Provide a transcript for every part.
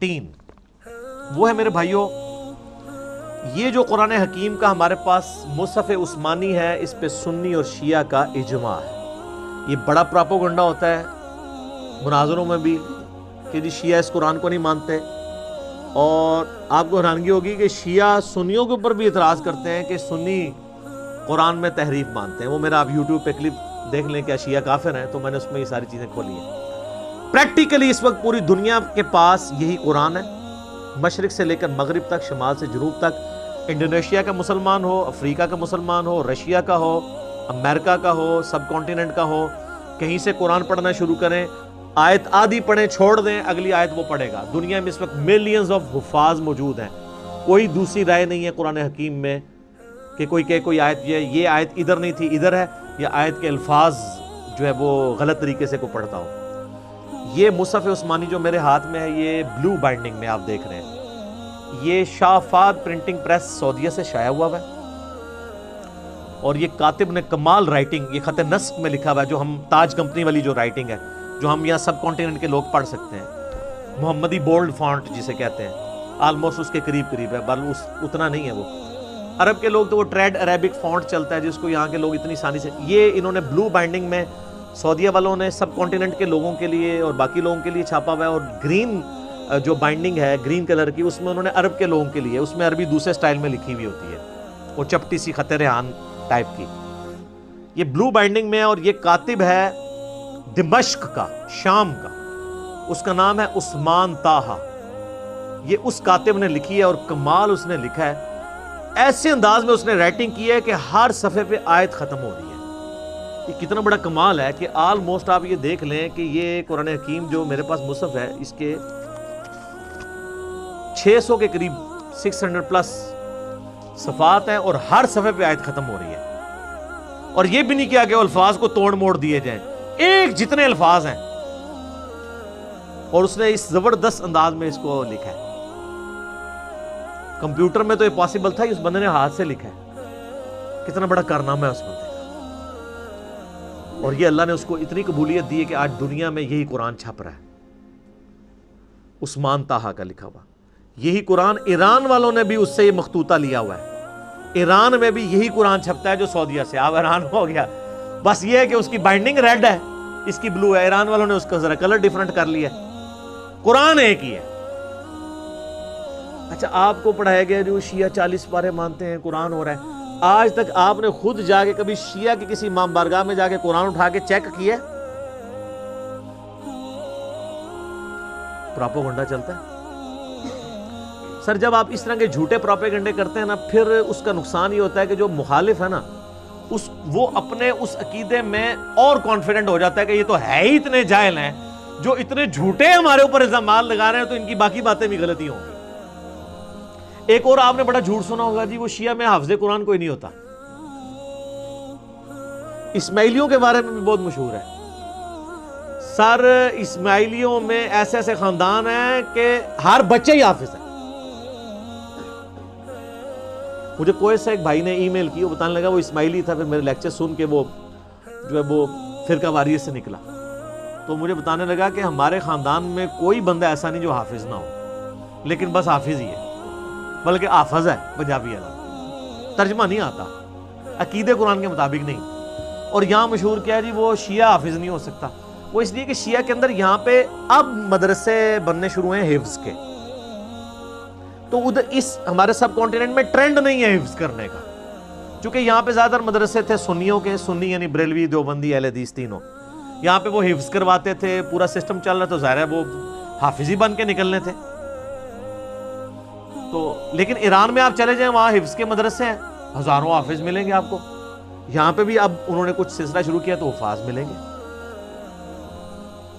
19 وہ ہے میرے بھائیوں، یہ جو قرآن حکیم کا ہمارے پاس مصحف عثمانی ہے، اس پہ سنی اور شیعہ کا اجماع ہے۔ یہ بڑا پراپوگنڈا ہوتا ہے مناظروں میں بھی کہ جی شیعہ اس قرآن کو نہیں مانتے، اور آپ کو حیرانگی ہوگی کہ شیعہ سنیوں کے اوپر بھی اعتراض کرتے ہیں کہ سنی قرآن میں تحریف مانتے ہیں۔ وہ میرا آپ یوٹیوب پہ کلپ دیکھ لیں، کیا شیعہ کافر ہیں، تو میں نے اس میں یہ ساری چیزیں کھولی ہیں۔ پریکٹیکلی اس وقت پوری دنیا کے پاس یہی قرآن ہے، مشرق سے لے کر مغرب تک، شمال سے جنوب تک، انڈونیشیا کا مسلمان ہو، افریقہ کا مسلمان ہو، رشیا کا ہو، امریکہ کا ہو، سب کانٹیننٹ کا ہو، کہیں سے قرآن پڑھنا شروع کریں، آیت آدھی پڑھیں چھوڑ دیں، اگلی آیت وہ پڑھے گا۔ دنیا میں اس وقت ملینز آف حفاظ موجود ہیں، کوئی دوسری رائے نہیں ہے قرآن حکیم میں کہ کوئی کہ کوئی آیت یہ آیت ادھر نہیں تھی ادھر ہے، یا آیت کے الفاظ جو ہے وہ غلط طریقے سے کوئی پڑھتا ہو۔ یہ مصحف عثمانی جو میرے ہاتھ میں ہے، یہ بلو بائنڈنگ میں آپ دیکھ رہے ہیں، یہ شاہ فہد پرنٹنگ پریس سعودیہ سے شائع ہوا ہے، اور یہ کاتب نے کمال رائٹنگ، یہ خط نسق میں لکھا ہوا ہے، جو ہم تاج کمپنی والی جو رائٹنگ ہے، جو ہم یہاں سب کانٹیننٹ کے لوگ پڑھ سکتے ہیں، محمدی بولڈ فونٹ جسے کہتے ہیں، آلموسٹ اس کے قریب ہے، بل اتنا نہیں ہے وہ۔ عرب کے لوگ تو وہ ٹریڈ عربک فونٹ چلتا ہے جس کو یہاں کے لوگ اتنی آسانی سے، یہ انہوں نے بلو بائنڈنگ میں سعودیہ والوں نے سب کانٹیننٹ کے لوگوں کے لیے اور باقی لوگوں کے لیے چھاپا ہوا ہے، اور گرین جو بائنڈنگ ہے گرین کلر کی، اس میں انہوں نے عرب کے لوگوں کے لیے، اس میں عربی دوسرے سٹائل میں لکھی ہوئی ہوتی ہے، وہ چپٹی سی خط ریحان ٹائپ کی۔ یہ بلو بائنڈنگ میں، اور یہ کاتب ہے دمشق کا، شام کا، اس کا نام ہے عثمان طاہا۔ یہ اس کاتب نے لکھی ہے، اور کمال اس نے لکھا ہے، ایسے انداز میں اس نے رائٹنگ کی ہے کہ ہر صفحے پہ آیت ختم ہو رہی ہے۔ یہ کتنا بڑا کمال ہے کہ آلموسٹ آپ یہ دیکھ لیں کہ یہ قرآن حکیم جو میرے پاس مصحف ہے، اس کے 600 کے قریب 600 پلس صفحات ہیں، اور ہر صفحے پہ آیت ختم ہو رہی ہے، اور یہ بھی نہیں کیا کہ الفاظ کو توڑ موڑ دیے جائیں، ایک جتنے الفاظ ہیں، اور اس نے اس زبردست انداز میں اس کو لکھا ہے۔ کمپیوٹر میں تو یہ پاسبل تھا، اس بندے نے ہاتھ سے لکھا ہے، کتنا بڑا کارنامہ ہے اس بندے کا، اور یہ اللہ نے اس کو اتنی قبولیت دی ہے کہ آج دنیا میں یہی قرآن چھپ رہا ہے، عثمان طاہا کا لکھا ہوا۔ یہی قرآن ایران والوں نے بھی اس سے یہ مخطوطہ لیا ہوا ہے، ایران میں بھی یہی قرآن چھپتا ہے جو سعودیہ سے۔ آپ ایران ہو گیا، بس یہ ہے کہ اس کی بائنڈنگ ریڈ ہے، اس کی بلو ہے، ایران والوں نے اس کا ذرا کلر ڈیفرنٹ کر لیا، قرآن ایک ہی ہے۔ اچھا، آپ کو پڑھایا گیا جو شیعہ 40 پارے مانتے ہیں، قرآن ہو رہا ہے، آج تک آپ نے خود جا کے کبھی شیعہ کی کسی امام بارگاہ میں جا کے قرآن اٹھا کے چیک کیا؟ پراپوگنڈا چلتا ہے سر۔ جب آپ اس طرح کے جھوٹے پراپیگنڈے کرتے ہیں نا، پھر اس کا نقصان یہ ہوتا ہے کہ جو مخالف ہے نا، وہ اپنے اس عقیدے میں اور کانفیڈنٹ ہو جاتا ہے کہ یہ تو ہے ہی اتنے جاہل ہیں، جو اتنے جھوٹے ہمارے اوپر الزامات لگا رہے ہیں، تو ان کی باقی باتیں بھی غلطی ہوں گی۔ ایک اور آپ نے بڑا جھوٹ سنا ہوگا، جی وہ شیعہ میں حافظ قرآن کوئی نہیں ہوتا۔ اسماعیلیوں کے بارے میں بھی بہت مشہور ہے سر، اسماعیلیوں میں ایسے ایسے خاندان ہیں کہ ہر بچے ہی حافظ ہے۔ مجھے کوئی سے ایک بھائی نے ای میل کی، وہ بتانے لگا وہ اسماعیلی تھا، پھر میرے لیکچر سن کے وہ جو ہے وہ فرقہ واریت سے نکلا، تو مجھے بتانے لگا کہ ہمارے خاندان میں کوئی بندہ ایسا نہیں جو حافظ نہ ہو، لیکن بس حافظ ہی ہے، بلکہ حافظ ہے پنجابی والا، ترجمہ نہیں آتا، عقیدے قرآن کے مطابق نہیں۔ اور یہاں مشہور کیا ہے جی وہ شیعہ حافظ نہیں ہو سکتا، وہ اس لیے کہ شیعہ کے اندر یہاں پہ اب مدرسے بننے شروع ہیں حفظ کے، تو ادھر اس ہمارے سب کانٹیننٹ میں ٹرینڈ نہیں ہے حفظ کرنے کا، چونکہ یہاں پہ زیادہ تر مدرسے تھے سنیوں کے، سنی یعنی بریلوی، دیوبندی، اہل حدیث تینوں، یہاں پہ وہ حفظ کرواتے تھے، پورا سسٹم چل رہا، تو ظاہر ہے وہ حافظ ہی بن کے نکلنے تھے۔ تو لیکن ایران میں آپ چلے جائیں، وہاں حفظ کے مدرسے ہیں، ہزاروں حافظ ملیں گے آپ کو۔ یہاں پہ بھی اب انہوں نے کچھ سلسلہ شروع کیا تو حفاظ ملیں گے۔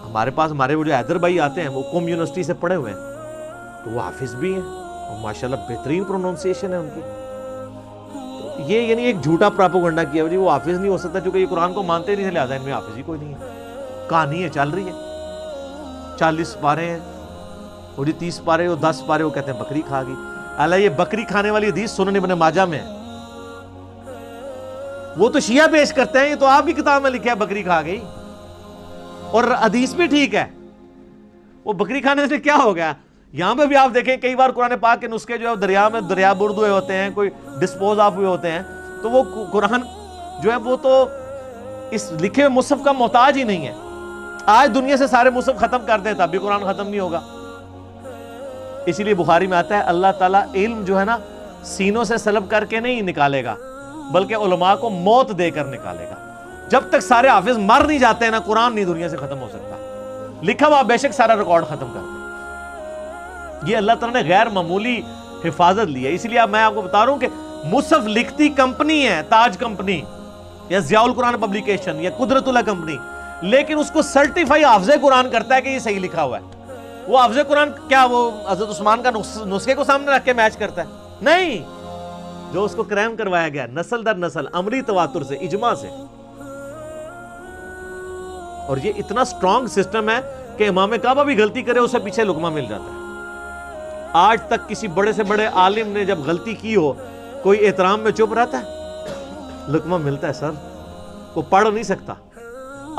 ہمارے پاس ہمارے وہ جو حیدر بھائی آتے ہیں، وہ قم یونیورسٹی سے پڑھے ہوئے ہیں، تو وہ حافظ بھی ہیں، اور ماشاءاللہ بہترین پروننسیشن ہے ان کی۔ تو یہ یعنی ایک جھوٹا پراپوگنڈا کیا جی وہ حافظ نہیں ہو سکتا، کیونکہ یہ قرآن کو مانتے نہیں تھے، لہٰذا ان میں حافظ ہی کوئی نہیں ہے۔ کہانی ہے چل رہی ہے، 40 پارے ہیں، وہ جی 30 پارے وہ 10 پارے وہ کہتے ہیں بکری کھا گئی۔ اللہ یہ بکری کھانے والی حدیث سنن ابن ماجہ میں ہے، وہ تو شیعہ پیش کرتے ہیں، یہ تو آپ کی کتاب میں لکھا ہے بکری کھا گئی، اور حدیث بھی ٹھیک ہے، وہ بکری کھانے سے کیا ہو گیا؟ یہاں پہ بھی آپ دیکھیں کئی بار قرآن پاک کے نسخے جو ہے دریا میں دریا برد ہوئے ہوتے ہیں, کوئی ڈسپوز آف ہوئے ہوتے ہیں, تو وہ قرآن جو ہے وہ تو اس لکھے ہوئے مصحف کا محتاج ہی نہیں ہے. آج دنیا سے سارے مصحف ختم کر دیں تب بھی قرآن ختم نہیں ہوگا. اسی لیے بخاری میں آتا ہے اللہ تعالیٰ علم جو ہے نا سینوں سے سلب کر کے نہیں نکالے گا, بلکہ علماء کو موت دے کر نکالے گا. جب تک سارے حافظ مر نہیں جاتے ہیں نا, قرآن نہیں دنیا سے ختم ہو سکتا. لکھا ہوا بے شک سارا ریکارڈ ختم کر دے. یہ اللہ تعالیٰ نے غیر معمولی حفاظت لی ہے. اس لیے اب میں آپ کو بتا رہا ہوں کہ مصحف لکھتی کمپنی ہے, تاج کمپنی یا ضیاء القرآن پبلیکیشن یا قدرت اللہ کمپنی, لیکن اس کو سرٹیفائی حافظ قرآن کرتا ہے کہ یہ صحیح لکھا ہوا ہے. وہ حافظ قرآن کیا وہ حضرت عثمان کا نسخے کو سامنے رکھ کے میچ کرتا ہے؟ نہیں, جو اس کو کریم کروایا گیا نسل در نسل عملی تواتر سے, اجماع سے. اور یہ اتنا سٹرونگ سسٹم ہے کہ امام کعبہ بھی غلطی کرے اسے پیچھے لقمہ مل جاتا ہے. آج تک کسی بڑے سے بڑے عالم نے جب غلطی کی ہو کوئی احترام میں چپ رہتا ہے؟ لقمہ ملتا ہے سر, وہ پڑھ نہیں سکتا.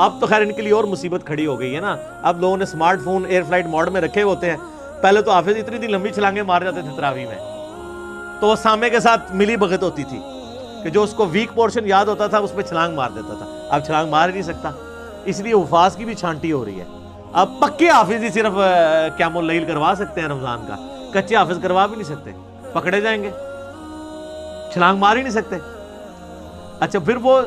اب تو خیر ان کے لیے اور مصیبت کھڑی ہو گئی ہے نا, اب لوگوں نے smartphone air flight mode میں رکھے ہوتے ہیں. پہلے تو حافظ اتنی لمبی چھلانگیں مار جاتے تھے تراویح میں, تو وہ سامنے کے ساتھ ملی بھگت ہوتی تھی کہ جو اس کو ویک پورشن یاد ہوتا تھا اس پہ چھلانگ مار دیتا تھا. اب چھلانگ مار ہی نہیں سکتا, اس لیے حفاظ کی بھی چھانٹی ہو رہی ہے. اب پکے حافظ ہی صرف قیام اللیل کروا سکتے ہیں رمضان کا, کچے حافظ کروا بھی نہیں سکتے, پکڑے جائیں گے, چھلانگ مار ہی نہیں سکتے. اچھا پھر وہ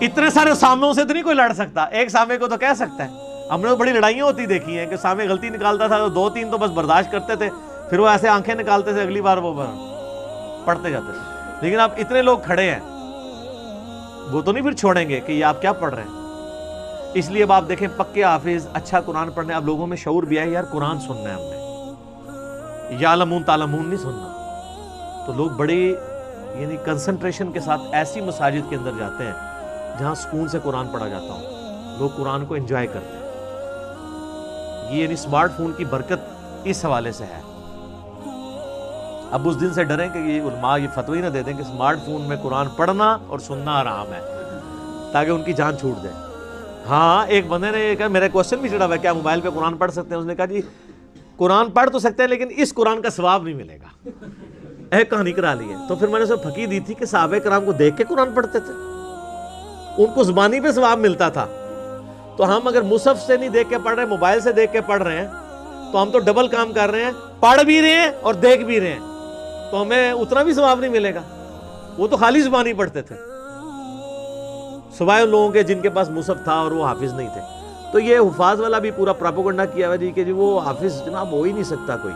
اتنے سارے ساموں سے تو نہیں کوئی لڑ سکتا, ایک سامے کو تو کہہ سکتا ہے. ہم نے تو بڑی لڑائیاں ہوتی دیکھی ہیں کہ سامے غلطی نکالتا تھا تو 2-3 تو بس برداشت کرتے تھے, پھر وہ ایسے آنکھیں نکالتے تھے, اگلی بار وہ پڑھتے جاتے تھے. لیکن اب اتنے لوگ کھڑے ہیں, وہ تو نہیں پھر چھوڑیں گے کہ یہ آپ کیا پڑھ رہے ہیں. اس لیے اب آپ دیکھیں پکے حافظ اچھا قرآن پڑھنے, اب لوگوں میں شعور بھی ہے یار قرآن سننا ہے ہم نے, یعلمون تعلمون نہیں سننا. تو لوگ بڑے یعنی کنسنٹریشن کے ساتھ ایسی مساجد کے اندر جاتے ہیں جہاں سکون سے قرآن پڑھا جاتا ہوں, لوگ قرآن کو انجوائے کرتے ہیں. یہ یعنی سمارٹ فون کی برکت اس حوالے سے ہے. اب اس دن سے ڈریں کہ یہ علماء یہ فتوی نہ دے دیں کہ سمارٹ فون میں قرآن پڑھنا اور سننا حرام ہے, تاکہ ان کی جان چھوٹ جائے. ہاں ایک بندے نے یہ کہا, میرا کوشچن بھی چڑھا ہوا ہے کیا موبائل پہ قرآن پڑھ سکتے ہیں؟ اس نے کہا جی قرآن پڑھ تو سکتے ہیں لیکن اس قرآن کا ثواب نہیں ملے گا. ایک کہانی کرا لی ہے. تو پھر میں نے اسے پھکی دی تھی کہ صحابہ کرام کو دیکھ کے قرآن پڑھتے تھے, ان کو زبانی پہ ثواب ملتا تھا. تو ہم اگر مصحف سے نہیں دیکھ کے پڑھ رہے, موبائل سے دیکھ کے پڑھ رہے ہیں, تو ہم تو ڈبل کام کر رہے ہیں, پڑھ بھی رہے ہیں اور دیکھ بھی رہے ہیں, تو ہمیں اتنا بھی ثواب نہیں ملے گا. وہ تو خالی زبانی پڑھتے تھے سوائے ان لوگوں کے جن کے پاس مصحف تھا اور وہ حافظ نہیں تھے. تو یہ حفاظ والا بھی پورا پراپوگنڈا کیا ہوا جی کہ جی وہ حافظ جناب ہو ہی نہیں سکتا کوئی.